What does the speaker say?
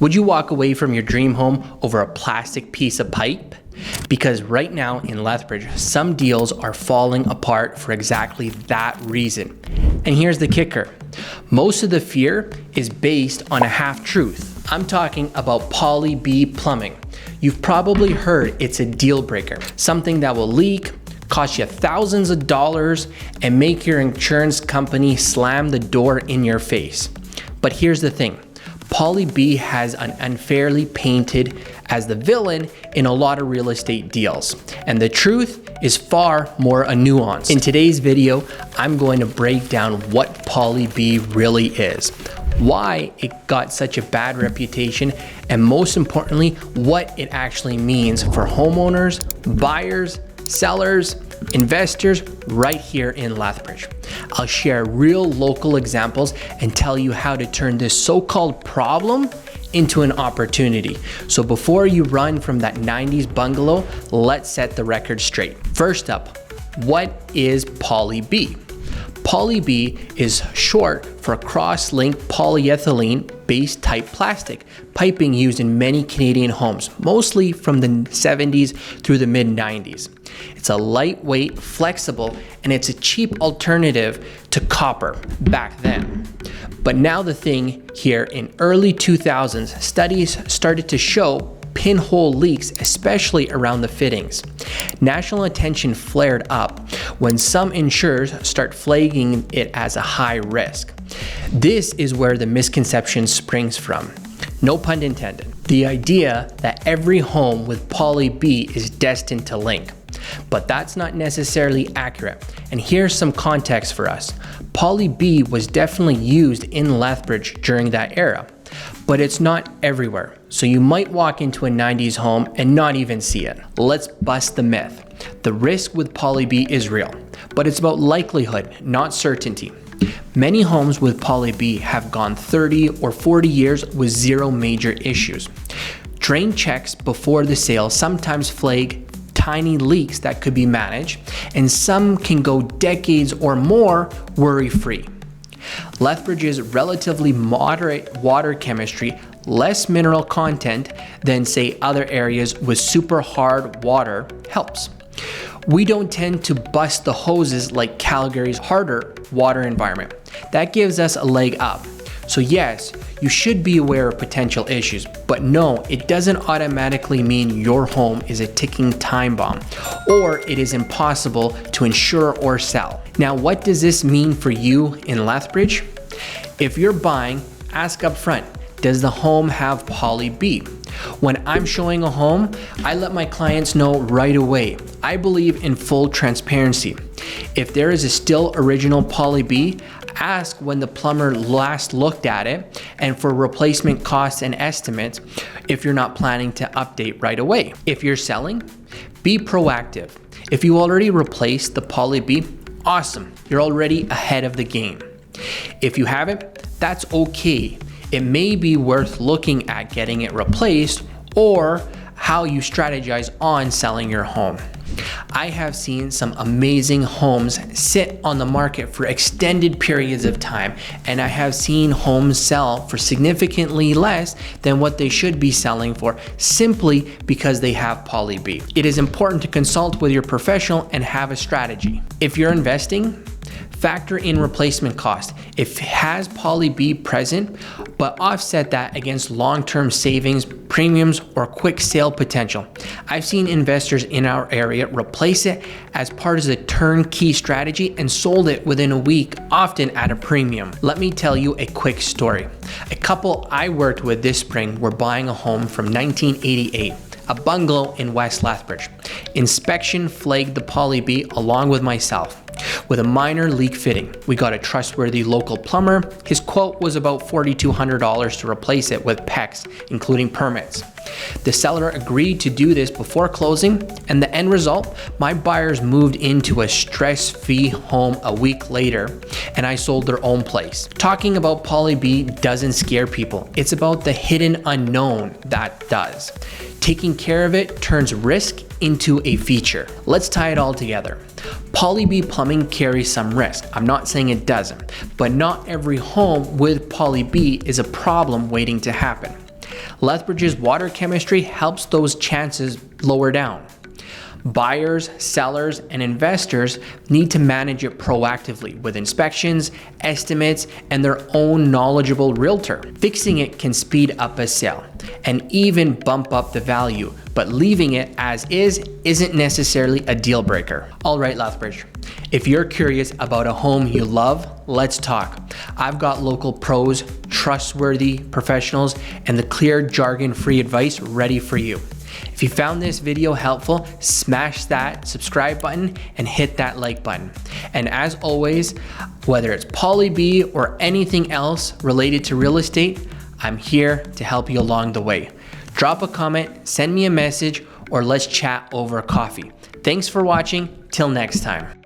Would you walk away from your dream home over a plastic piece of pipe? Because right now in Lethbridge, some deals are falling apart for exactly that reason. And here's the kicker. Most of the fear is based on a half-truth. I'm talking about Poly B plumbing. You've probably heard it's a deal breaker, something that will leak, cost you thousands of dollars, and make your insurance company slam the door in your face. But here's the thing. Poly B has an unfairly painted as the villain in a lot of real estate deals. And the truth is far more nuanced. In today's video, I'm going to break down what Poly B really is, why it got such a bad reputation, and most importantly, what it actually means for homeowners, buyers, sellers, investors right here in Lethbridge. I'll share real local examples and tell you how to turn this so-called problem into an opportunity. So before you run from that 90s bungalow, let's set the record straight. First up, what is Poly B? Poly B is short for cross-linked polyethylene-based type plastic, piping used in many Canadian homes, mostly from the 70s through the mid-90s. It's a lightweight, flexible, and it's a cheap alternative to copper back then. But now the thing here, in early 2000s, studies started to show pinhole leaks, especially around the fittings. National attention flared up when some insurers start flagging it as a high risk. This is where the misconception springs from. No pun intended. The idea that every home with Poly B is destined to leak. But that's not necessarily accurate. And here's some context for us. Poly B was definitely used in Lethbridge during that era, but it's not everywhere. So you might walk into a 90s home and not even see it. Let's bust the myth. The risk with Poly B is real, but it's about likelihood, not certainty. Many homes with Poly B have gone 30 or 40 years with zero major issues. Drain checks before the sale sometimes flag tiny leaks that could be managed, and some can go decades or more worry-free. Lethbridge's relatively moderate water chemistry, less mineral content than say other areas with super hard water helps. We don't tend to bust the hoses like Calgary's harder water environment. That gives us a leg up. So yes, you should be aware of potential issues, but no, it doesn't automatically mean your home is a ticking time bomb or it is impossible to insure or sell. Now, what does this mean for you in Lethbridge? If you're buying, ask up front, does the home have Poly B? When I'm showing a home, I let my clients know right away. I believe in full transparency. If there is a still original Poly B, ask when the plumber last looked at it and for replacement costs and estimates if you're not planning to update right away. If you're selling, be proactive. If you already replaced the Poly B, awesome, you're already ahead of the game. If you haven't, that's okay. It may be worth looking at getting it replaced or how you strategize on selling your home. I have seen some amazing homes sit on the market for extended periods of time, and I have seen homes sell for significantly less than what they should be selling for simply because they have Poly B. It is important to consult with your professional and have a strategy. If you're investing, factor in replacement cost. If it has Poly B present, but offset that against long-term savings, premiums, or quick sale potential. I've seen investors in our area replace it as part of the turnkey strategy and sold it within a week, often at a premium. Let me tell you a quick story. A couple I worked with this spring were buying a home from 1988. A bungalow in West Lethbridge. Inspection flagged the Poly B along with myself. With a minor leak fitting, we got a trustworthy local plumber. His quote was about $4,200 to replace it with PECs, including permits. The seller agreed to do this before closing, and the end result, my buyers moved into a stress-free home a week later, and I sold their own place. Talking about Poly B doesn't scare people. It's about the hidden unknown that does. Taking care of it turns risk into a feature. Let's tie it all together. Poly B plumbing carries some risk. I'm not saying it doesn't, but not every home with Poly B is a problem waiting to happen. Lethbridge's water chemistry helps those chances lower down. Buyers, sellers, and investors need to manage it proactively with inspections, estimates, and their own knowledgeable realtor. Fixing it can speed up a sale and even bump up the value, but leaving it as is isn't necessarily a deal breaker. All right, Lethbridge, if you're curious about a home you love, let's talk. I've got local pros, trustworthy professionals, and the clear jargon-free advice ready for you. If you found this video helpful, smash that subscribe button and hit that like button. And as always, whether it's Poly B or anything else related to real estate, I'm here to help you along the way. Drop a comment, send me a message, or let's chat over coffee. Thanks for watching. Till next time.